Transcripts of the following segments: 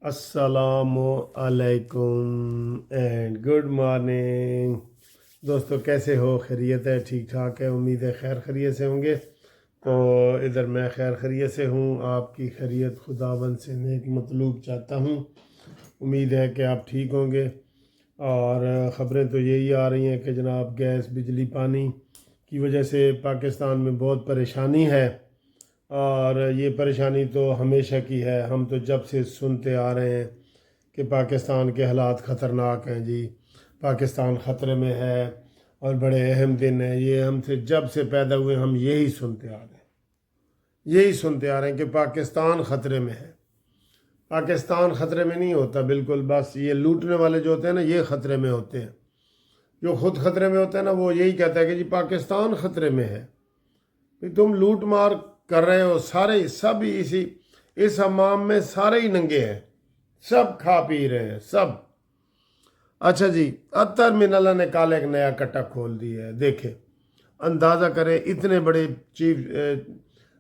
السلام علیکم and good morning دوستو، کیسے ہو؟ خیریت ہے؟ ٹھیک ٹھاک ہے؟ امید ہے خیر خیریت سے ہوں گے۔ تو ادھر میں خیر خیریت سے ہوں، آپ کی خیریت خداوند سے نیک مطلوب چاہتا ہوں۔ امید ہے کہ آپ ٹھیک ہوں گے۔ اور خبریں تو یہی آ رہی ہیں کہ جناب گیس بجلی پانی کی وجہ سے پاکستان میں بہت پریشانی ہے، اور یہ پریشانی تو ہمیشہ کی ہے۔ ہم تو جب سے سنتے آ رہے ہیں کہ پاکستان کے حالات خطرناک ہیں، جی پاکستان خطرے میں ہے اور بڑے اہم دن ہیں۔ یہ ہم سے جب سے پیدا ہوئے ہم یہی سنتے آ رہے ہیں، یہی سنتے آ رہے ہیں کہ پاکستان خطرے میں ہے۔ پاکستان خطرے میں نہیں ہوتا، بالکل بس یہ لوٹنے والے جو ہوتے ہیں نا، یہ خطرے میں ہوتے ہیں۔ جو خود خطرے میں ہوتا ہے نا، وہ یہی کہتا ہے کہ جی پاکستان خطرے میں ہے۔ تم لوٹ مار کر رہے ہو، سارے سب اس حمام میں سارے ہی ننگے ہیں، سب کھا پی رہے ہیں سب۔ اچھا جی، اطہر من اللہ نے کال ایک نیا کٹا کھول دیا ہے۔ دیکھیں، اندازہ کریں، اتنے بڑے چیف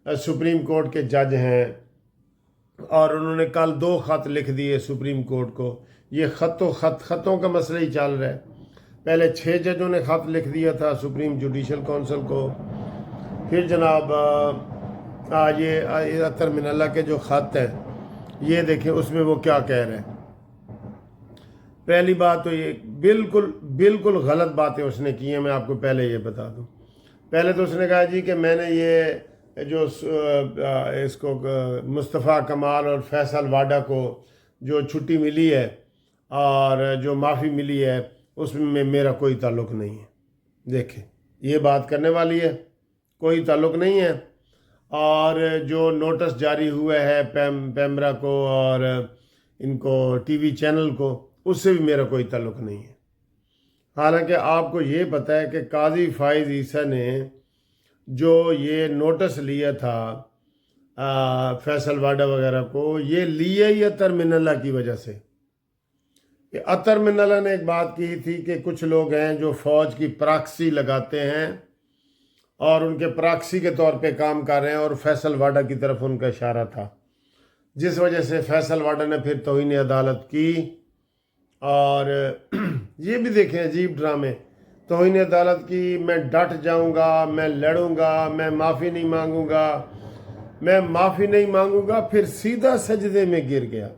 سپریم کورٹ کے جج ہیں، اور انہوں نے کل 2 خط لکھ دیے سپریم کورٹ کو۔ یہ خطوں کا مسئلہ ہی چل رہا ہے۔ پہلے 6 ججوں نے خط لکھ دیا تھا سپریم جوڈیشل کونسل کو۔ پھر جناب یہ اطہر من اللہ کے جو خط ہیں، یہ دیکھیں اس میں وہ کیا کہہ رہے ہیں۔ پہلی بات تو یہ بالکل غلط باتیں اس نے کی ہیں، میں آپ کو پہلے یہ بتا دوں۔ پہلے تو اس نے کہا جی کہ میں نے یہ جو اس کو مصطفیٰ کمال اور فیصل واڈا کو جو چھٹی ملی ہے اور جو معافی ملی ہے، اس میں میرا کوئی تعلق نہیں ہے۔ دیکھیں، یہ بات کرنے والی ہے، کوئی تعلق نہیں ہے۔ اور جو نوٹس جاری ہوا ہے پیمرا کو اور ان کو ٹی وی چینل کو، اس سے بھی میرا کوئی تعلق نہیں ہے۔ حالانکہ آپ کو یہ پتہ ہے کہ قاضی فائز عیسیٰ نے جو یہ نوٹس لیا تھا فیصل واڈا وغیرہ کو، یہ لیا ہی اطہر من اللہ کی وجہ سے۔ کہ اطہر من اللہ نے ایک بات کی تھی کہ کچھ لوگ ہیں جو فوج کی پراکسی لگاتے ہیں اور ان کے پراکسی کے طور پہ کام کر رہے ہیں، اور فیصل واڈا کی طرف ان کا اشارہ تھا، جس وجہ سے فیصل واڈا نے پھر توہین عدالت کی۔ اور یہ بھی دیکھیں عجیب ڈرامے، توہین عدالت کی، میں ڈٹ جاؤں گا، میں لڑوں گا، میں معافی نہیں مانگوں گا، پھر سیدھا سجدے میں گر گیا۔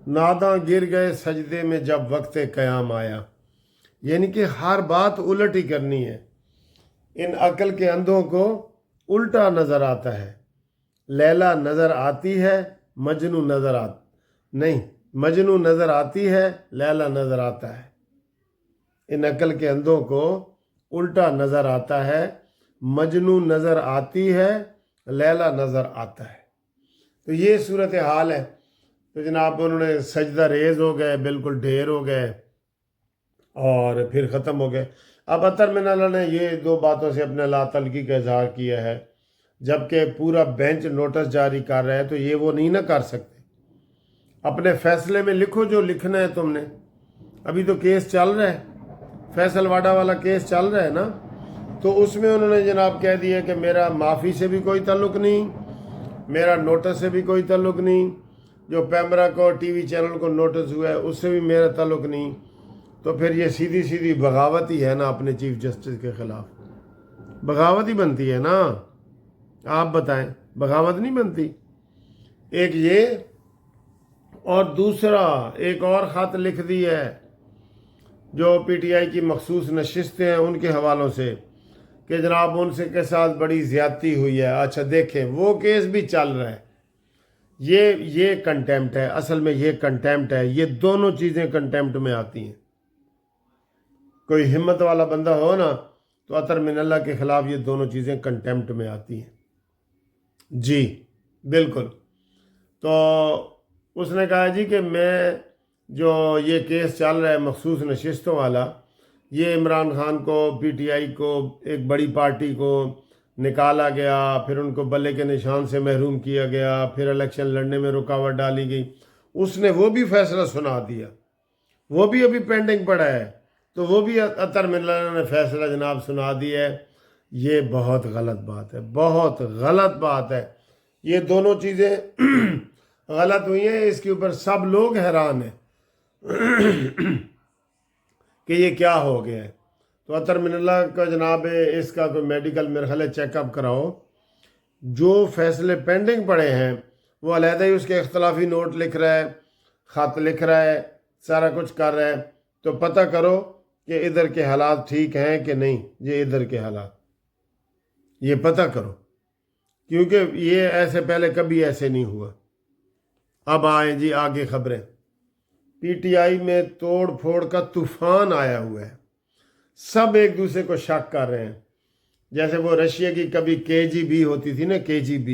ناداں گر گئے سجدے میں جب وقت قیام آیا۔ یعنی کہ ہر بات الٹ ہی کرنی ہے۔ ان عقل کے اندھوں کو الٹا نظر آتا ہے۔ لیلا نظر آتی ہے، مجنوں نظر آتی ہے، لیلا نظر آتا ہے۔ ان عقل کے اندھوں کو الٹا نظر آتا ہے، مجنوں نظر آتی ہے، لیلا نظر آتا ہے۔ تو یہ صورتحال ہے۔ تو جناب انہوں نے سجدہ ریز ہو گئے، بالکل ڈھیر ہو گئے، اور پھر ختم ہو گئے۔ اب اطہر من اللہ نے یہ 2 باتوں سے اپنے لا تعلقی کا اظہار کیا ہے، جبکہ پورا بینچ نوٹس جاری کر رہا ہے، تو یہ وہ نہیں نہ کر سکتے۔ اپنے فیصلے میں لکھو جو لکھنا ہے تم نے۔ ابھی تو کیس چل رہا ہے، فیصل واڈا والا کیس چل رہا ہے نا، تو اس میں انہوں نے جناب کہہ دیا کہ میرا معافی سے بھی کوئی تعلق نہیں، میرا نوٹس سے بھی کوئی تعلق نہیں، جو پیمرا کو ٹی وی چینل کو نوٹس ہوا ہے اس سے بھی میرا تعلق نہیں۔ تو پھر یہ سیدھی بغاوت ہی ہے نا اپنے چیف جسٹس کے خلاف، بغاوت ہی بنتی ہے نا۔ آپ بتائیں، بغاوت نہیں بنتی؟ ایک یہ، اور دوسرا ایک اور خط لکھ دی ہے جو پی ٹی آئی کی مخصوص نشستیں ہیں ان کے حوالوں سے، کہ جناب ان سے کے ساتھ بڑی زیادتی ہوئی ہے۔ اچھا دیکھیں، وہ کیس بھی چل رہا ہے۔ یہ کنٹیمپٹ ہے، اصل میں یہ کنٹیمپٹ ہے۔ یہ دونوں چیزیں کنٹیمپٹ میں آتی ہیں۔ کوئی ہمت والا بندہ ہو نا، تو اطہر من اللہ کے خلاف یہ دونوں چیزیں کنٹیمپٹ میں آتی ہیں۔ جی بالکل۔ تو اس نے کہا جی کہ میں جو یہ کیس چل رہا ہے مخصوص نشستوں والا، یہ عمران خان کو، پی ٹی آئی کو، ایک بڑی پارٹی کو نکالا گیا، پھر ان کو بلے کے نشان سے محروم کیا گیا، پھر الیکشن لڑنے میں رکاوٹ ڈالی گئی۔ اس نے وہ بھی فیصلہ سنا دیا، وہ بھی ابھی پینڈنگ پڑا ہے، تو وہ بھی اطہر من اللہ نے فیصلہ جناب سنا دیا ہے۔ یہ بہت غلط بات ہے، بہت غلط بات ہے۔ یہ دونوں چیزیں غلط ہوئی ہیں، اس کے اوپر سب لوگ حیران ہیں کہ یہ کیا ہو گیا ہے۔ تو اطہر من اللہ کا جناب اس کا کوئی میڈیکل میرے خیال ہے چیک اپ کراؤ۔ جو فیصلے پینڈنگ پڑے ہیں وہ علیحدہ ہی اس کے اختلافی نوٹ لکھ رہا ہے، خط لکھ رہا ہے، سارا کچھ کر رہا ہے، تو پتہ کرو کہ ادھر کے حالات ٹھیک ہیں کہ نہیں، یہ ادھر کے حالات یہ پتہ کرو، کیونکہ یہ ایسے پہلے کبھی ایسے نہیں ہوا۔ اب آئیں جی آگے خبریں۔ پی ٹی آئی میں توڑ پھوڑ کا طوفان آیا ہوا ہے، سب ایک دوسرے کو شک کر رہے ہیں۔ جیسے وہ رشیا کی کبھی KGB ہوتی تھی نا، KGB،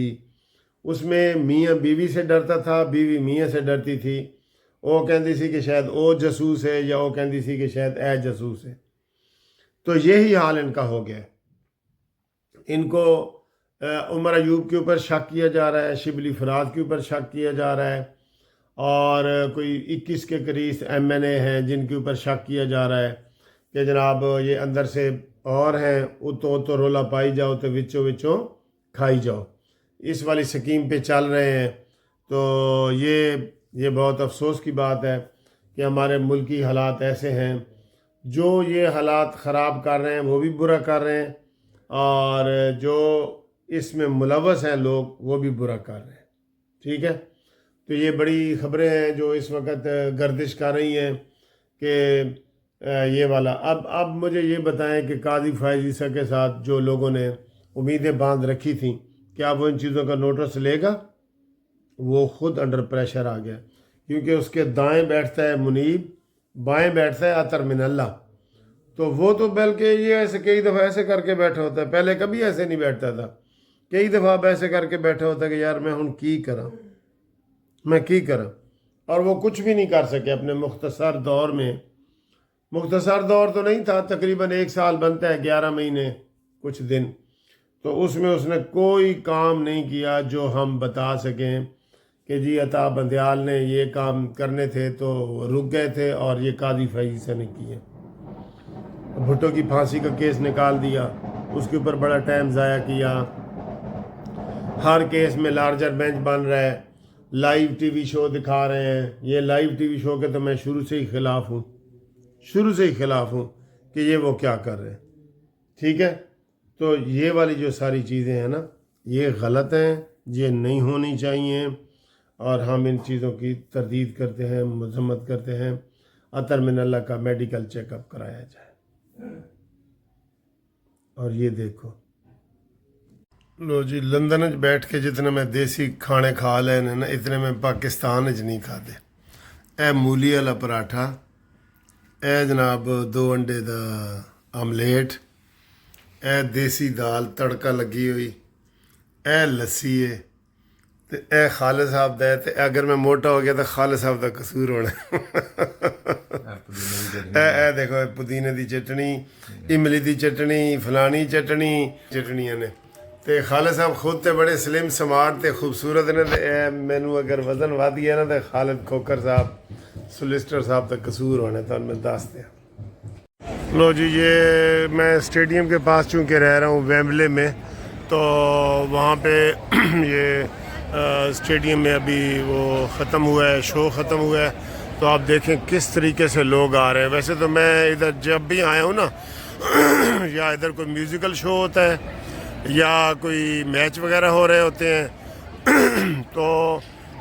اس میں میاں بیوی سے ڈرتا تھا، بیوی میاں سے ڈرتی تھی، وہ کہندی سی کہ شاید او جاسوس ہے، یا وہ کہندی سی کہ شاید اے جاسوس ہے۔ تو یہی حال ان کا ہو گیا ہے۔ ان کو عمر ایوب کے اوپر شک کیا جا رہا ہے، شبلی فراز کے اوپر شک کیا جا رہا ہے، اور کوئی 21 کے قریب MNA ہیں جن کے اوپر شک کیا جا رہا ہے کہ جناب یہ اندر سے اور ہیں، تو رولا پائی جاؤ تو وچوں کھائی جاؤ، اس والی سکیم پہ چل رہے ہیں۔ تو یہ بہت افسوس کی بات ہے کہ ہمارے ملکی حالات ایسے ہیں، جو یہ حالات خراب کر رہے ہیں وہ بھی برا کر رہے ہیں، اور جو اس میں ملوث ہیں لوگ وہ بھی برا کر رہے ہیں۔ ٹھیک ہے، تو یہ بڑی خبریں ہیں جو اس وقت گردش کر رہی ہیں کہ یہ والا۔ اب مجھے یہ بتائیں کہ قاضی فائز عیسیٰ کے ساتھ جو لوگوں نے امیدیں باندھ رکھی تھیں، کیا وہ ان چیزوں کا نوٹس لے گا؟ وہ خود انڈر پریشر آ گیا، کیونکہ اس کے دائیں بیٹھتا ہے منیب، بائیں بیٹھتا ہے اطہر من اللہ۔ تو وہ تو بلکہ یہ ایسے کئی دفعہ ایسے کر کے بیٹھا ہوتا ہے، پہلے کبھی ایسے نہیں بیٹھتا تھا، کئی دفعہ اب ایسے کر کے بیٹھا ہوتا ہے کہ یار میں ہن کی کراں، اور وہ کچھ بھی نہیں کر سکے اپنے مختصر دور میں۔ مختصر دور تو نہیں تھا، تقریباً 1 سال بنتا ہے 11 مہینے کچھ دن، تو اس میں اس نے کوئی کام نہیں کیا جو ہم بتا سکیں کہ جی عطا بندیال نے یہ کام کرنے تھے تو رک گئے تھے اور یہ قاضی فائز عیسیٰ نے کیے۔ بھٹو کی پھانسی کا کیس نکال دیا، اس کے اوپر بڑا ٹائم ضائع کیا، ہر کیس میں لارجر بینچ بن رہا ہے، لائیو ٹی وی شو دکھا رہے ہیں۔ یہ لائیو ٹی وی شو کے تو میں شروع سے ہی خلاف ہوں کہ یہ وہ کیا کر رہے ہیں۔ ٹھیک ہے، تو یہ والی جو ساری چیزیں ہیں نا، یہ غلط ہیں، یہ نہیں ہونی چاہیے، اور ہم ان چیزوں کی تردید کرتے ہیں، مذمت کرتے ہیں۔ اطہر من اللہ کا میڈیکل چیک اپ کرایا جائے۔ اور یہ دیکھو لو جی، لندن وچ بیٹھ کے جتنے میں دیسی کھانے کھا لے نا، اتنے میں پاکستان وچ نہیں کھادے۔ اے مولی والا پراٹھا، اے جناب 2 انڈے دا آملیٹ، اے دیسی دال تڑکا لگی ہوئی، اے لسی ہے، تے اے خالد صاحب دا ہے، تے اگر میں موٹا ہو گیا تو خالد صاحب دا قصور ہونا۔ اے دیکھو پودینے دی چٹنی، املی دی چٹنی، فلانی چٹنیاں نے، تے خالد صاحب خود تے بڑے سلم سمارٹ تے خوبصورت نے، تے اے مینو اگر وزن ود گیا نا تے خالد کھوکر صاحب سولسٹر صاحب دا قصور ہونا، تو میں دس دیا۔ لو جی، یہ میں اسٹیڈیم کے پاس چونکہ رہ رہا ہوں ویمبلے میں، تو وہاں پہ یہ اسٹیڈیم میں ابھی وہ ختم ہوا ہے، شو ختم ہوا ہے، تو آپ دیکھیں کس طریقے سے لوگ آ رہے ہیں۔ ویسے تو میں ادھر جب بھی آیا ہوں نا، یا ادھر کوئی میوزیکل شو ہوتا ہے یا کوئی میچ وغیرہ ہو رہے ہوتے ہیں، تو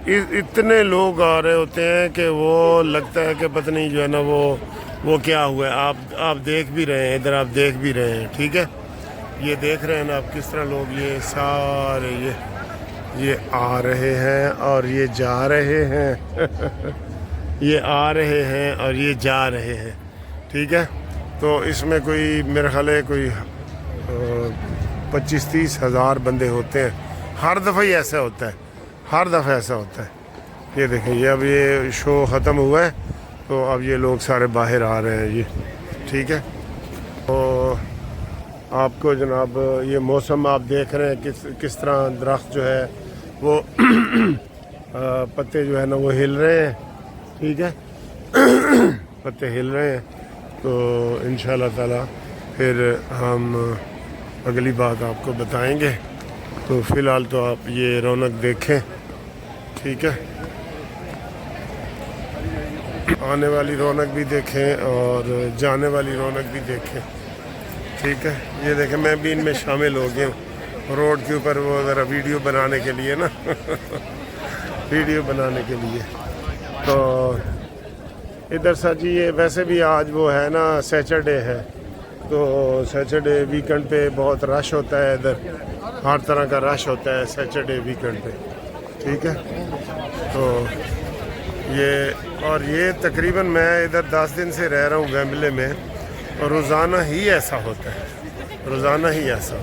اتنے لوگ آ رہے ہوتے ہیں کہ وہ لگتا ہے کہ پتہ نہیں جو ہے نا وہ کیا ہوا ہے۔ آپ دیکھ بھی رہے ہیں، ادھر آپ دیکھ بھی رہے ہیں۔ ٹھیک ہے، یہ دیکھ رہے ہیں نا آپ کس طرح لوگ یہ سارے یہ آ رہے ہیں اور یہ جا رہے ہیں یہ آ رہے ہیں اور یہ جا رہے ہیں۔ ٹھیک ہے، تو اس میں کوئی میرے خیال ہے کوئی 25-30 ہزار بندے ہوتے ہیں، ہر دفعہ ہی ایسا ہوتا ہے، یہ دیکھیں، یہ اب یہ شو ختم ہوا ہے تو اب یہ لوگ سارے باہر آ رہے ہیں۔ یہ ٹھیک ہے، تو آپ کو جناب یہ موسم آپ دیکھ رہے ہیں کس طرح درخت جو ہے وہ پتے جو ہے نا وہ ہل رہے ہیں۔ ٹھیک ہے، پتے ہل رہے ہیں، تو انشاءاللہ تعالی پھر ہم اگلی بات آپ کو بتائیں گے۔ تو فی الحال تو آپ یہ رونق دیکھیں ٹھیک ہے، آنے والی رونق بھی دیکھیں اور جانے والی رونق بھی دیکھیں. ٹھیک ہے، یہ دیکھیں میں بھی ان میں شامل ہو گیا ہوں روڈ کے اوپر، وہ ذرا ویڈیو بنانے کے لیے نا ویڈیو بنانے کے لیے. تو ادھر سا جی یہ ویسے بھی آج وہ ہے نا سیچرڈے ہے، تو سیچرڈے ویکنڈ پہ بہت رش ہوتا ہے ادھر، ہر طرح کا رش ہوتا ہے سیچرڈے ویکنڈ پہ. ٹھیک ہے، تو یہ تقریباً میں ادھر 10 دن سے رہ رہا ہوں ویمبلے میں، اور روزانہ ہی ایسا ہوتا ہے، روزانہ ہی ایسا.